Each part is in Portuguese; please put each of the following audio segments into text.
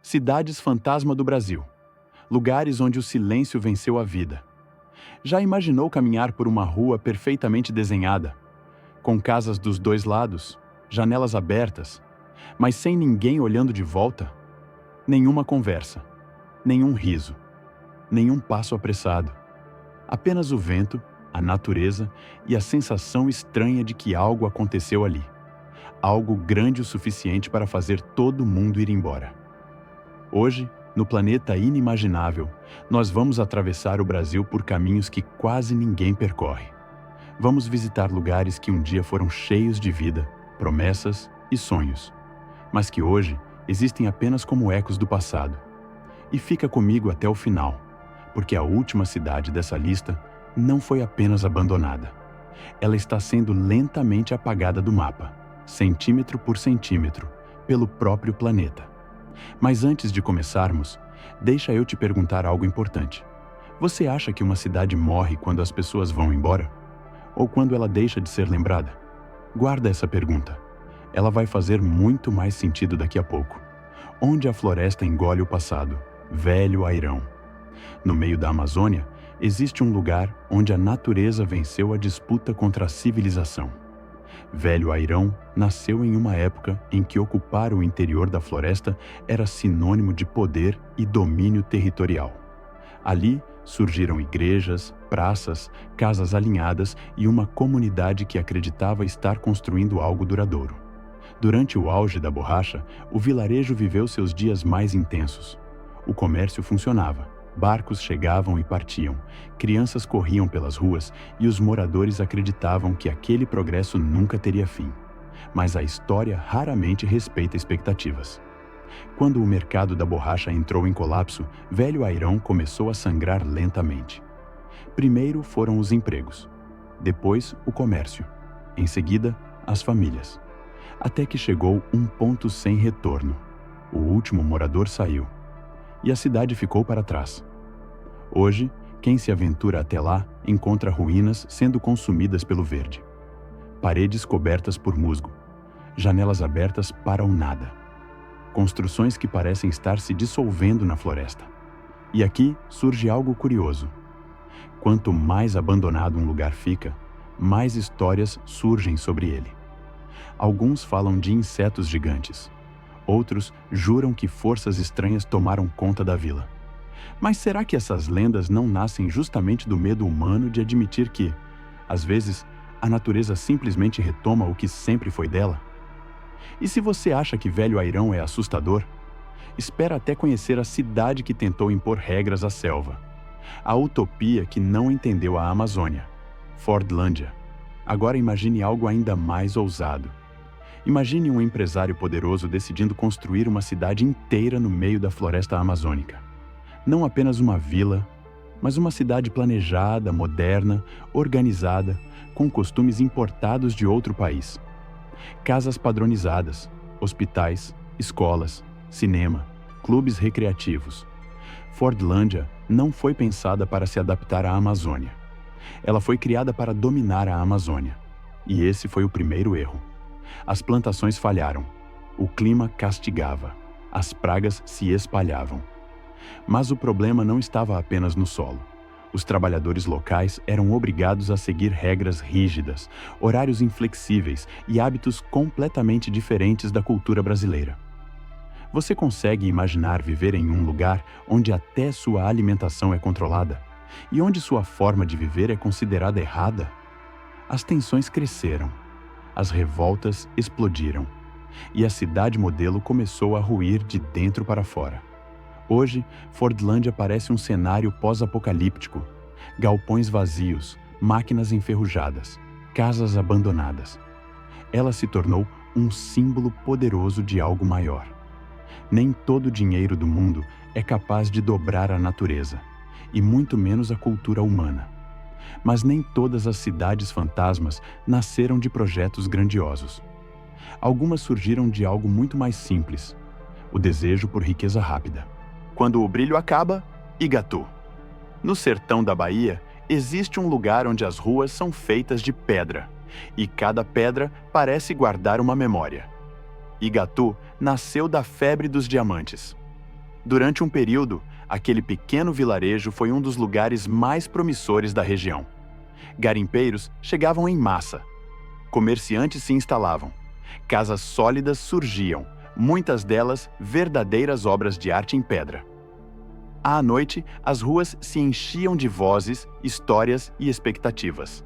Cidades fantasma do Brasil. Lugares onde o silêncio venceu a vida. Já imaginou caminhar por uma rua perfeitamente desenhada, com casas dos dois lados, janelas abertas, mas sem ninguém olhando de volta? Nenhuma conversa, nenhum riso, nenhum passo apressado. Apenas o vento, a natureza e a sensação estranha de que algo aconteceu ali. Algo grande o suficiente para fazer todo mundo ir embora. Hoje, no planeta inimaginável, nós vamos atravessar o Brasil por caminhos que quase ninguém percorre. Vamos visitar lugares que um dia foram cheios de vida, promessas e sonhos, mas que hoje existem apenas como ecos do passado. E fica comigo até o final, porque a última cidade dessa lista não foi apenas abandonada. Ela está sendo lentamente apagada do mapa, centímetro por centímetro, pelo próprio planeta. Mas antes de começarmos, deixa eu te perguntar algo importante. Você acha que uma cidade morre quando as pessoas vão embora? Ou quando ela deixa de ser lembrada? Guarda essa pergunta. Ela vai fazer muito mais sentido daqui a pouco. Onde a floresta engole o passado, Velho Airão. No meio da Amazônia, existe um lugar onde a natureza venceu a disputa contra a civilização. Velho Airão nasceu em uma época em que ocupar o interior da floresta era sinônimo de poder e domínio territorial. Ali surgiram igrejas, praças, casas alinhadas e uma comunidade que acreditava estar construindo algo duradouro. Durante o auge da borracha, o vilarejo viveu seus dias mais intensos. O comércio funcionava. Barcos chegavam e partiam, crianças corriam pelas ruas e os moradores acreditavam que aquele progresso nunca teria fim. Mas a história raramente respeita expectativas. Quando o mercado da borracha entrou em colapso, Velho Airão começou a sangrar lentamente. Primeiro foram os empregos, depois o comércio, em seguida as famílias. Até que chegou um ponto sem retorno. O último morador saiu. E a cidade ficou para trás. Hoje, quem se aventura até lá encontra ruínas sendo consumidas pelo verde. Paredes cobertas por musgo, janelas abertas para o nada. Construções que parecem estar se dissolvendo na floresta. E aqui surge algo curioso. Quanto mais abandonado um lugar fica, mais histórias surgem sobre ele. Alguns falam de insetos gigantes. Outros juram que forças estranhas tomaram conta da vila. Mas será que essas lendas não nascem justamente do medo humano de admitir que, às vezes, a natureza simplesmente retoma o que sempre foi dela? E se você acha que Velho Airão é assustador, espera até conhecer a cidade que tentou impor regras à selva. A utopia que não entendeu a Amazônia, Fordlândia. Agora imagine algo ainda mais ousado. Imagine um empresário poderoso decidindo construir uma cidade inteira no meio da floresta amazônica. Não apenas uma vila, mas uma cidade planejada, moderna, organizada, com costumes importados de outro país. Casas padronizadas, hospitais, escolas, cinema, clubes recreativos. Fordlândia não foi pensada para se adaptar à Amazônia. Ela foi criada para dominar a Amazônia. E esse foi o primeiro erro. As plantações falharam, o clima castigava, as pragas se espalhavam. Mas o problema não estava apenas no solo. Os trabalhadores locais eram obrigados a seguir regras rígidas, horários inflexíveis e hábitos completamente diferentes da cultura brasileira. Você consegue imaginar viver em um lugar onde até sua alimentação é controlada e onde sua forma de viver é considerada errada? As tensões cresceram. As revoltas explodiram, e a cidade modelo começou a ruir de dentro para fora. Hoje, Fordlândia parece um cenário pós-apocalíptico. Galpões vazios, máquinas enferrujadas, casas abandonadas. Ela se tornou um símbolo poderoso de algo maior. Nem todo o dinheiro do mundo é capaz de dobrar a natureza, e muito menos a cultura humana. Mas nem todas as cidades fantasmas nasceram de projetos grandiosos. Algumas surgiram de algo muito mais simples, o desejo por riqueza rápida. Quando o brilho acaba, Igatu. No sertão da Bahia, existe um lugar onde as ruas são feitas de pedra, e cada pedra parece guardar uma memória. Igatu nasceu da febre dos diamantes. Durante um período, aquele pequeno vilarejo foi um dos lugares mais promissores da região. Garimpeiros chegavam em massa. Comerciantes se instalavam. Casas sólidas surgiam, muitas delas verdadeiras obras de arte em pedra. À noite, as ruas se enchiam de vozes, histórias e expectativas.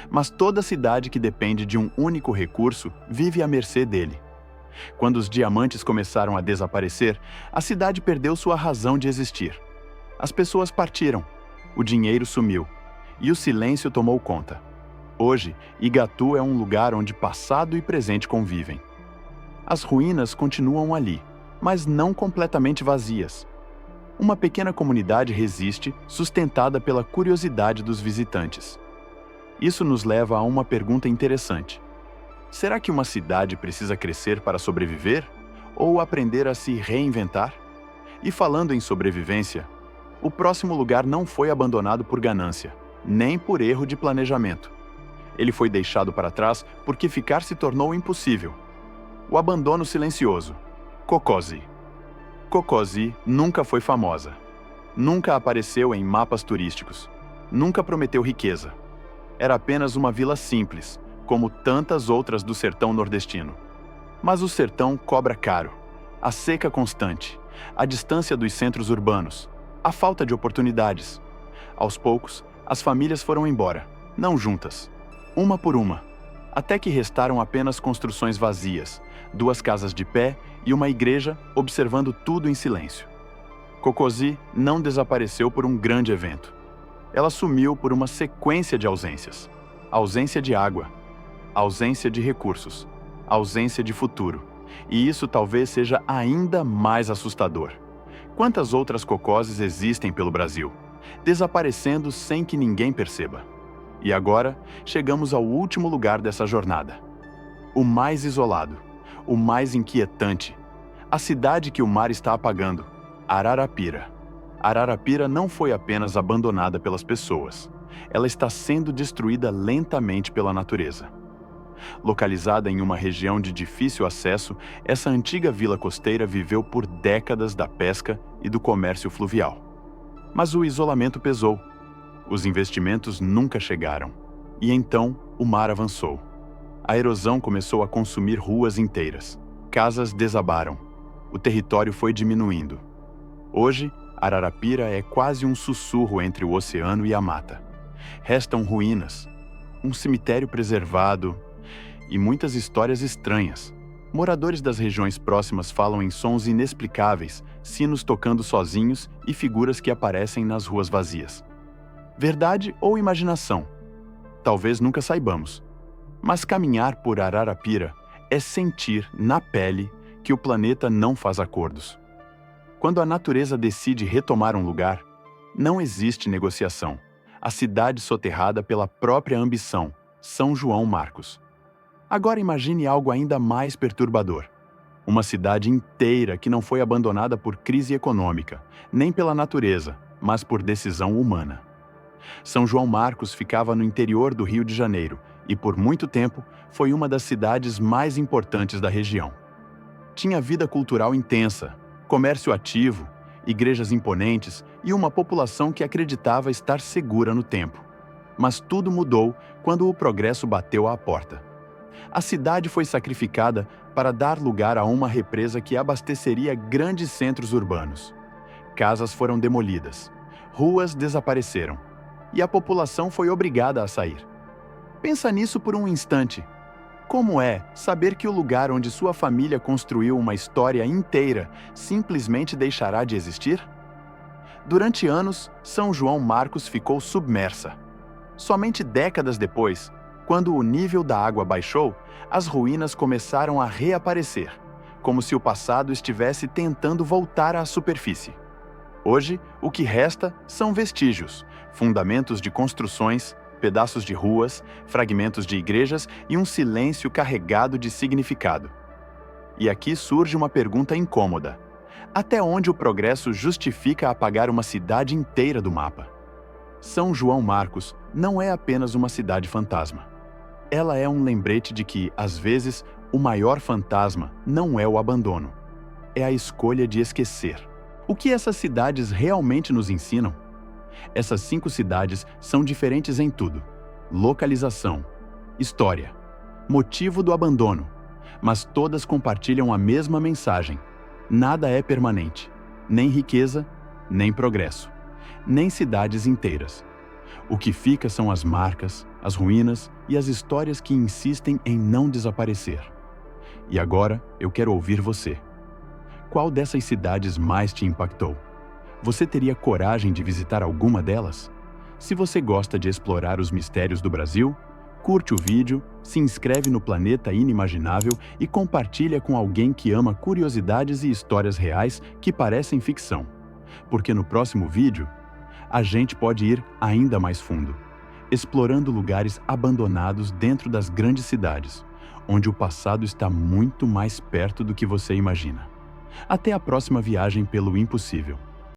Mas toda cidade que depende de um único recurso vive à mercê dele. Quando os diamantes começaram a desaparecer, a cidade perdeu sua razão de existir. As pessoas partiram, o dinheiro sumiu e o silêncio tomou conta. Hoje, Igatu é um lugar onde passado e presente convivem. As ruínas continuam ali, mas não completamente vazias. Uma pequena comunidade resiste, sustentada pela curiosidade dos visitantes. Isso nos leva a uma pergunta interessante. Será que uma cidade precisa crescer para sobreviver ou aprender a se reinventar? E falando em sobrevivência, o próximo lugar não foi abandonado por ganância, nem por erro de planejamento. Ele foi deixado para trás porque ficar se tornou impossível. O abandono silencioso. Kokosi. Kokosi nunca foi famosa. Nunca apareceu em mapas turísticos. Nunca prometeu riqueza. Era apenas uma vila simples, como tantas outras do sertão nordestino. Mas o sertão cobra caro. A seca constante, a distância dos centros urbanos, a falta de oportunidades. Aos poucos, as famílias foram embora, não juntas, uma por uma, até que restaram apenas construções vazias, 2 casas de pé e uma igreja observando tudo em silêncio. Kokosi não desapareceu por um grande evento. Ela sumiu por uma sequência de ausências. Ausência de água, ausência de recursos, ausência de futuro. E isso talvez seja ainda mais assustador. Quantas outras Kokoses existem pelo Brasil, desaparecendo sem que ninguém perceba? E agora, chegamos ao último lugar dessa jornada. O mais isolado, o mais inquietante, a cidade que o mar está apagando, Ararapira. Ararapira não foi apenas abandonada pelas pessoas. Ela está sendo destruída lentamente pela natureza. Localizada em uma região de difícil acesso, essa antiga vila costeira viveu por décadas da pesca e do comércio fluvial. Mas o isolamento pesou. Os investimentos nunca chegaram. E então, o mar avançou. A erosão começou a consumir ruas inteiras. Casas desabaram. O território foi diminuindo. Hoje, Ararapira é quase um sussurro entre o oceano e a mata. Restam ruínas, um cemitério preservado e muitas histórias estranhas. Moradores das regiões próximas falam em sons inexplicáveis, sinos tocando sozinhos e figuras que aparecem nas ruas vazias. Verdade ou imaginação? Talvez nunca saibamos. Mas caminhar por Ararapira é sentir na pele que o planeta não faz acordos. Quando a natureza decide retomar um lugar, não existe negociação. A cidade soterrada pela própria ambição, São João Marcos. Agora imagine algo ainda mais perturbador. Uma cidade inteira que não foi abandonada por crise econômica, nem pela natureza, mas por decisão humana. São João Marcos ficava no interior do Rio de Janeiro e, por muito tempo, foi uma das cidades mais importantes da região. Tinha vida cultural intensa, comércio ativo, igrejas imponentes e uma população que acreditava estar segura no tempo. Mas tudo mudou quando o progresso bateu à porta. A cidade foi sacrificada para dar lugar a uma represa que abasteceria grandes centros urbanos. Casas foram demolidas, ruas desapareceram e a população foi obrigada a sair. Pensa nisso por um instante. Como é saber que o lugar onde sua família construiu uma história inteira simplesmente deixará de existir? Durante anos, São João Marcos ficou submersa. Somente décadas depois, quando o nível da água baixou, as ruínas começaram a reaparecer, como se o passado estivesse tentando voltar à superfície. Hoje, o que resta são vestígios, fundamentos de construções, pedaços de ruas, fragmentos de igrejas e um silêncio carregado de significado. E aqui surge uma pergunta incômoda. Até onde o progresso justifica apagar uma cidade inteira do mapa? São João Marcos não é apenas uma cidade fantasma. Ela é um lembrete de que, às vezes, o maior fantasma não é o abandono. É a escolha de esquecer. O que essas cidades realmente nos ensinam? Essas 5 cidades são diferentes em tudo: localização, história, motivo do abandono, mas todas compartilham a mesma mensagem: nada é permanente, nem riqueza, nem progresso, nem cidades inteiras. O que fica são as marcas, as ruínas e as histórias que insistem em não desaparecer. E agora eu quero ouvir você. Qual dessas cidades mais te impactou? Você teria coragem de visitar alguma delas? Se você gosta de explorar os mistérios do Brasil, curte o vídeo, se inscreve no Planeta Inimaginável e compartilha com alguém que ama curiosidades e histórias reais que parecem ficção. Porque no próximo vídeo, a gente pode ir ainda mais fundo, explorando lugares abandonados dentro das grandes cidades, onde o passado está muito mais perto do que você imagina. Até a próxima viagem pelo impossível.